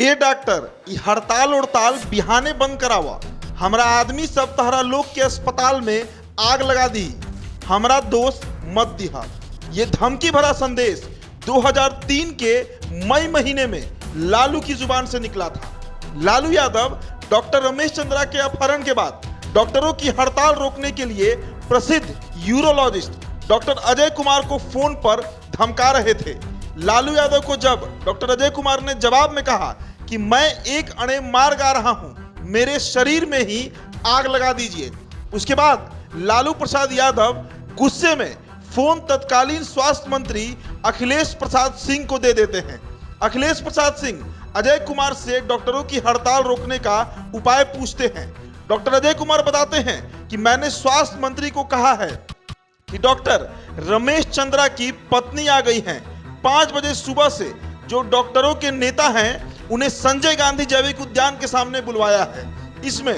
ए doctor ई हड़ताल उड़ताल बिहाने बंद करावा। हमरा आदमी सब तहरा लोग के अस्पताल में आग लगा दी, हमरा दोष मत दिहा। ये धमकी भरा संदेश 2003 के मई महीने में लालू की जुबान से निकला था। लालू यादव डॉक्टर रमेश चंद्रा के अपहरण के बाद डॉक्टरों की हड़ताल रोकने के लिए प्रसिद्ध यूरोलॉजिस्ट डॉक्टर अजय कुमार को फोन पर धमका रहे थे। लालू यादव को जब डॉक्टर अजय कुमार ने जवाब में कहा कि मैं एक अणे मार गा रहा हूं, मेरे शरीर में ही आग लगा दीजिए, उसके बाद लालू प्रसाद यादव गुस्से में फोन तत्कालीन स्वास्थ्य मंत्री अखिलेश प्रसाद सिंह को दे देते हैं। अखिलेश प्रसाद सिंह अजय कुमार से डॉक्टरों की हड़ताल रोकने का उपाय पूछते हैं। डॉक्टर अजय कुमार बताते हैं कि मैंने स्वास्थ्य मंत्री को कहा है कि डॉक्टर रमेश चंद्रा की पत्नी आ गई हैं। 5 बजे सुबह से जो डॉक्टरों के नेता हैं उन्हें संजय गांधी जैविक उद्यान के सामने बुलवाया है। इसमें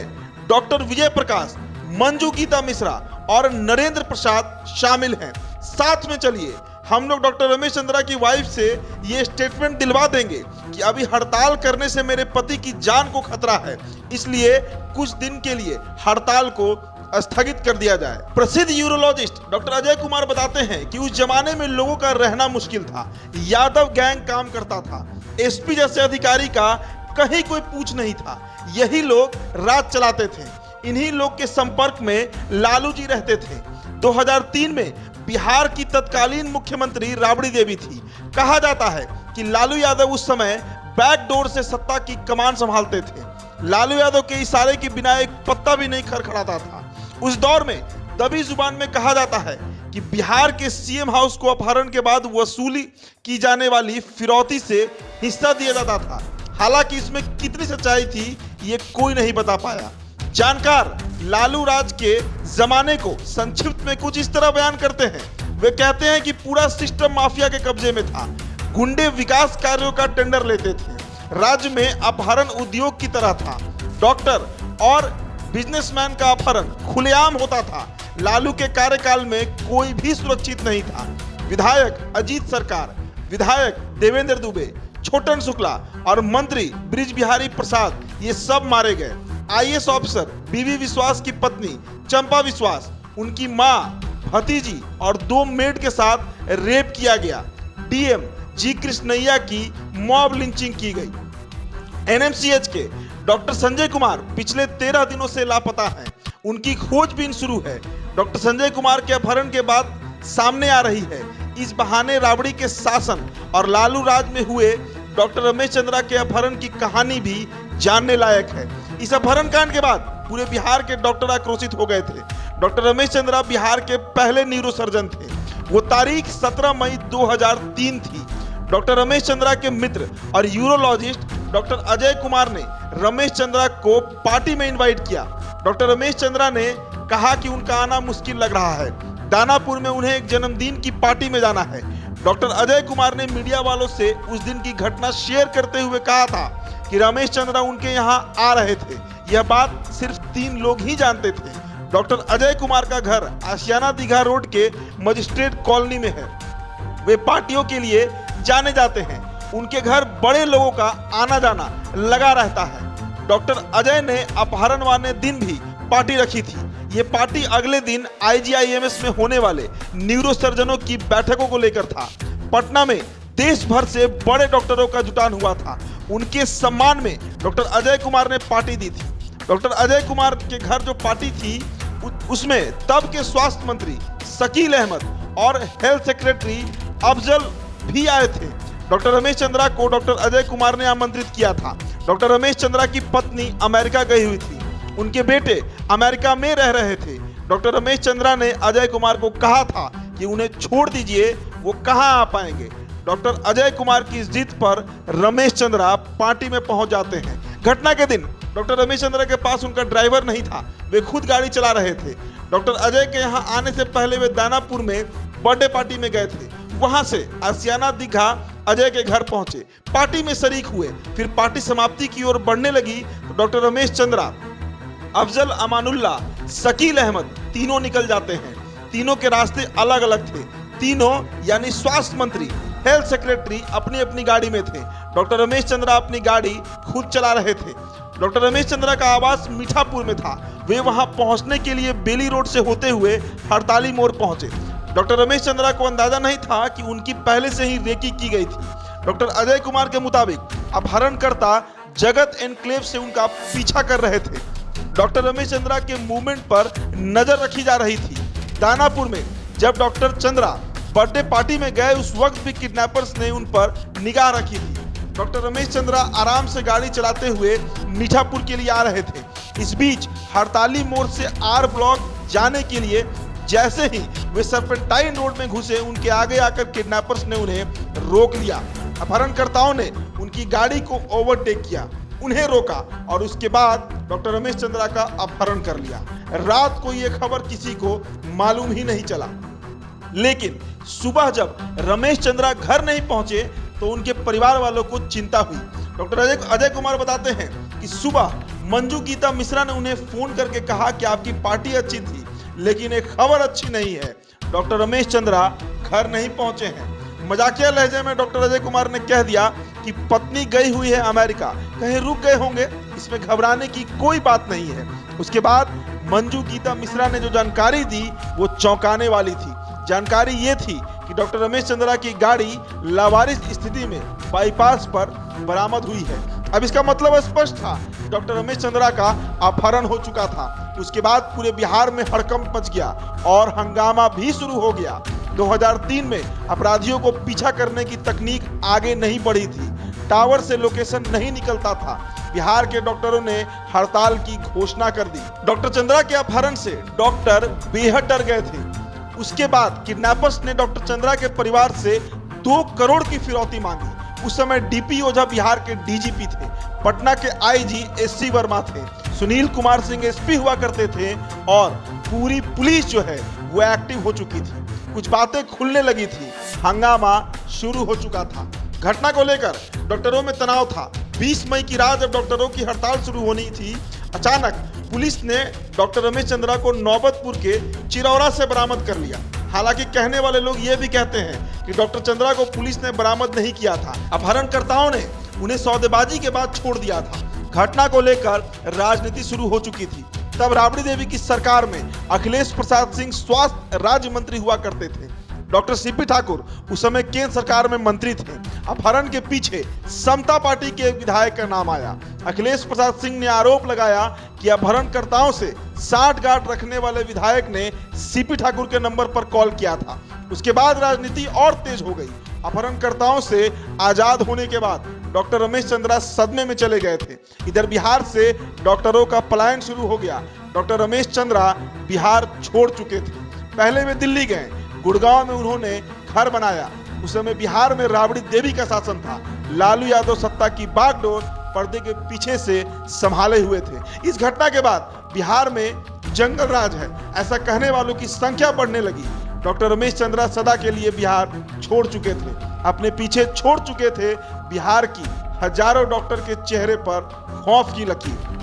डॉक्टर विजय प्रकाश, मंजू गीता मिश्रा और नरेंद्र प्रसाद शामिल हैं। साथ में चलिए हम लोग डॉक्टर रमेश चंद्रा की वाइफ से ये स्टेटमेंट दिलवा देंगे कि अभी हड़ताल करने से मेरे पति की जान को खतरा है, इसलिए कुछ दिन के लिए हड़ताल को स्थगित कर दिया जाए। प्रसिद्ध यूरोलॉजिस्ट डॉक्टर अजय कुमार बताते हैं कि उस जमाने में लोगों का रहना मुश्किल था। यादव गैंग काम करता था, एसपी जैसे अधिकारी का कहीं कोई पूछ नहीं था, यही लोग राज चलाते थे। इन्हीं लोग के संपर्क में लालू जी रहते थे। 2003 में बिहार की तत्कालीन मुख्यमंत्री राबड़ी देवी थी। कहा जाता है कि लालू यादव उस समय बैकडोर से सत्ता की कमान संभालते थे। लालू यादव के इशारे के बिना एक पत्ता भी नहीं खड़खड़ाता था। उस दौर में दबी जुबान में कहा जाता है कि बिहार के सीएम हाउस को अपहरण के बाद वसूली की जाने वाली फिरौती से हिस्सा दिया जाता था। हालांकि इसमें कितनी सच्चाई थी ये कोई नहीं बता पाया। जानकार लालू राज के जमाने को संक्षिप्त में कुछ इस तरह बयान करते हैं। वे कहते हैं कि पूरा सिस्टम माफिया के कब्जे में था। गुंडे विकास कार्यों का टेंडर लेते थे। राज्य में अपहरण उद्योग की तरह था। डॉक्टर और बिजनेसमैन का अपहरण खुलेआम होता था। लालू के कार्यकाल में कोई भी सुरक्षित नहीं था। विधायक अजीत सरकार, विधायक देवेंद्र दुबे, छोटन शुक्ला और मंत्री ब्रिज बिहारी प्रसाद ये सब मारे गए। आईएएस ऑफिसर बीवी विश्वास की पत्नी चंपा विश्वास, उनकी मां, भतीजी और 2 मेड के साथ रेप किया गया। डीएम जी कृष्णैया की मॉब लिंचिंग की गई। एनएमसीएच के डॉक्टर संजय कुमार पिछले 13 दिनों से लापता हैं। उनकी खोजबीन शुरू है। डॉक्टर संजय कुमार के अपहरण के बाद सामने आ रही है। इस बहाने राबड़ी के शासन और लालू राज में हुए डॉक्टर रमेश चंद्रा के अपहरण की कहानी भी जानने लायक है। इस अपहरण कांड के बाद पूरे बिहार के डॉक्टर आक्रोशित हो गए थे। डॉक्टर रमेश चंद्रा बिहार के पहले न्यूरोसर्जन थे। वो तारीख 17 मई 2003 थी। डॉक्टर रमेश चंद्रा के मित्र और यूरोलॉजिस्ट डॉक्टर अजय कुमार ने रमेश चंद्रा को पार्टी में इनवाइट किया। डॉक्टर रमेश चंद्रा ने कहा कि उनका आना मुश्किल लग रहा है। दानापुर में उन्हें एक जन्मदिन की पार्टी में जाना है। डॉक्टर अजय कुमार ने मीडिया वालों से उस दिन की घटना शेयर करते हुए कहा था कि रमेश चंद्रा उनके यहाँ आ रहे थे। यह बात सिर्फ 3 लोग ही जानते थे। डॉक्टर अजय कुमार का घर आशियाना दीघा रोड के मजिस्ट्रेट कॉलोनी में है। वे पार्टियों के लिए जाने जाते हैं। उनके घर बड़े लोगों का आना जाना लगा रहता है। डॉक्टर अजय ने अपहरण वाले दिन भी पार्टी रखी थी। ये पार्टी अगले दिन आईजीआईएमएस में होने वाले न्यूरोसर्जनों की बैठकों को लेकर था। पटना में देश भर से बड़े डॉक्टरों का जुटान हुआ था। उनके सम्मान में डॉक्टर अजय कुमार ने पार्टी दी थी। डॉक्टर अजय कुमार के घर जो पार्टी थी उसमें तब के स्वास्थ्य मंत्री शकील अहमद और हेल्थ सेक्रेटरी अफजल भी आए थे। डॉक्टर रमेश चंद्रा को डॉक्टर अजय कुमार ने आमंत्रित किया था। डॉक्टर रमेश चंद्रा की पत्नी अमेरिका गई हुई थी। उनके बेटे अमेरिका में रह रहे थे। डॉक्टर रमेश चंद्रा ने अजय कुमार को कहा था कि उन्हें छोड़ दीजिए, वो कहाँ आ पाएंगे। डॉक्टर अजय कुमार की जिद पर रमेश चंद्रा पार्टी में पहुंच जाते हैं। घटना के दिन डॉक्टर रमेश चंद्रा के पास उनका ड्राइवर नहीं था, वे खुद गाड़ी चला रहे थे। डॉक्टर अजय के यहाँ आने से पहले वे दानापुर में बर्थडे पार्टी में गए थे। वहां से आशियाना दीघा अजय के घर पहुंचे, पार्टी में शरीक हुए। फिर पार्टी समाप्ति की ओर बढ़ने लगी तो डॉक्टर रमेश चंद्रा, अफजल अमानुल्लाह, शकील अहमद तीनों निकल जाते हैं। तीनों के रास्ते अलग अलग थे। तीनों यानी स्वास्थ्य मंत्री, हेल्थ सेक्रेटरी अपनी अपनी गाड़ी में थे। डॉक्टर रमेश चंद्रा अपनी गाड़ी खुद चला रहे थे। डॉक्टर रमेश चंद्रा का आवास मीठापुर में था। वे वहां पहुंचने के लिए बेली रोड से होते हुए हड़ताली मोड़ पहुंचे। डॉक्टर रमेश चंद्रा को अंदाजा नहीं था कि उनकी पहले से ही रेकी की गई थी। डॉक्टर अजय कुमार के मुताबिक अपहरणकर्ता जगत एनक्लेव से उनका पीछा कर रहे थे। डॉक्टर रमेश चंद्रा के मूवमेंट पर नजर रखी जा रही थी। दानापुर में जब डॉक्टर चंद्रा बर्थडे पार्टी में गए उस वक्त भी किडनैपर्स ने उन पर निगाह रखी थी। डॉक्टर रमेश चंद्रा आराम से गाड़ी चलाते हुए मीठापुर के लिए आ रहे थे। इस बीच हड़ताली मोड़ से आर ब्लॉक जाने के लिए जैसे ही वे सर्पेंटाइन रोड में घुसे, उनके आगे आकर किडनैपर्स ने उन्हें रोक लिया। अपहरणकर्ताओं ने उनकी गाड़ी को ओवरटेक किया, उन्हें रोका और उसके बाद डॉक्टर रमेश चंद्रा का अपहरण कर लिया। रात को ये खबर किसी को मालूम ही नहीं चला, लेकिन सुबह जब रमेश चंद्रा घर नहीं पहुंचे तो उनके परिवार वालों को चिंता हुई। डॉक्टर अजय कुमार बताते हैं कि सुबह मंजू गीता मिश्रा ने उन्हें फोन करके कहा कि आपकी पार्टी अच्छी थी, लेकिन एक खबर अच्छी नहीं है, डॉक्टर रमेश चंद्रा घर नहीं पहुंचे हैं। मजाकिया लहजे में डॉक्टर अजय कुमार ने कह दिया कि पत्नी गई हुई है अमेरिका, कहीं रुक गए होंगे, इसमें घबराने की कोई बात नहीं है। उसके बाद मंजू गीता मिश्रा ने जो जानकारी दी वो चौंकाने वाली थी। जानकारी ये थी कि डॉक्टर रमेश चंद्रा की गाड़ी लावारिस स्थिति में बाईपास पर बरामद हुई है। अब इसका मतलब स्पष्ट था, डॉक्टर रमेश चंद्रा का अपहरण हो चुका था। उसके बाद पूरे बिहार में हड़कंप मच गया और हंगामा भी शुरू हो गया। 2003 में अपराधियों को पीछा करने की तकनीक आगे नहीं बढ़ी थी, टावर से लोकेशन नहीं निकलता था। बिहार के डॉक्टरों ने हड़ताल की घोषणा कर दी। डॉक्टर चंद्रा के अपहरण से डॉक्टर बेहद डर गए थे। उसके बाद किडनैपर्स ने डॉक्टर चंद्रा के परिवार से 2 करोड़ की फिरौती मांगी। उस समय डीपी ओझा बिहार के डीजीपी थे, पटना के आईजी एससी वर्मा थे, सुनील कुमार सिंह एसपी हुआ करते थे और पूरी पुलिस जो है वो एक्टिव हो चुकी थी। कुछ बातें खुलने लगी थी, हंगामा शुरू हो चुका था। घटना को लेकर डॉक्टरों में तनाव था। 20 मई की रात जब डॉक्टरों की हड़ताल शुरू होनी थी, अचानक पुलिस ने डॉक्टर रमेश चंद्रा को नौबतपुर के चिरौरा से बरामद कर लिया। हालांकि कहने वाले लोग ये भी कहते हैं कि डॉक्टर चंद्रा को पुलिस ने बरामद नहीं किया था, अपहरणकर्ताओं ने उन्हें सौदेबाजी के बाद छोड़ दिया था। घटना को लेकर राजनीति शुरू हो चुकी थी। तब राबड़ी देवी की सरकार में अखिलेश प्रसाद सिंह स्वास्थ्य राज्य मंत्री हुआ करते थे। डॉक्टर सीपी ठाकुर उस समय केंद्र सरकार में मंत्री थे। अपहरण के पीछे समता पार्टी के एक विधायक का नाम आया। अखिलेश प्रसाद सिंह ने आरोप लगाया कि अपहरणकर्ताओं से साठगांठ रखने वाले विधायक ने सीपी ठाकुर के नंबर पर कॉल किया था। उसके बाद राजनीति और तेज हो गई। अपहरणकर्ताओं से आजाद होने के बाद डॉक्टर रमेश चंद्रा सदमे में चले गए थे। इधर बिहार से डॉक्टरों का पलायन शुरू हो गया। डॉक्टर रमेश चंद्रा बिहार छोड़ चुके थे। पहले वे दिल्ली गए, गुड़गांव में उन्होंने घर बनाया। उस समय बिहार में राबड़ी देवी का शासन था। लालू यादव सत्ता की बागडोर पर्दे के पीछे से संभाले हुए थे। इस घटना के बाद बिहार में जंगल राज है ऐसा कहने वालों की संख्या बढ़ने लगी। डॉक्टर रमेश चंद्रा सदा के लिए बिहार छोड़ चुके थे, अपने पीछे छोड़ चुके थे बिहार की हजारों डॉक्टर के चेहरे पर खौफ की लकीर।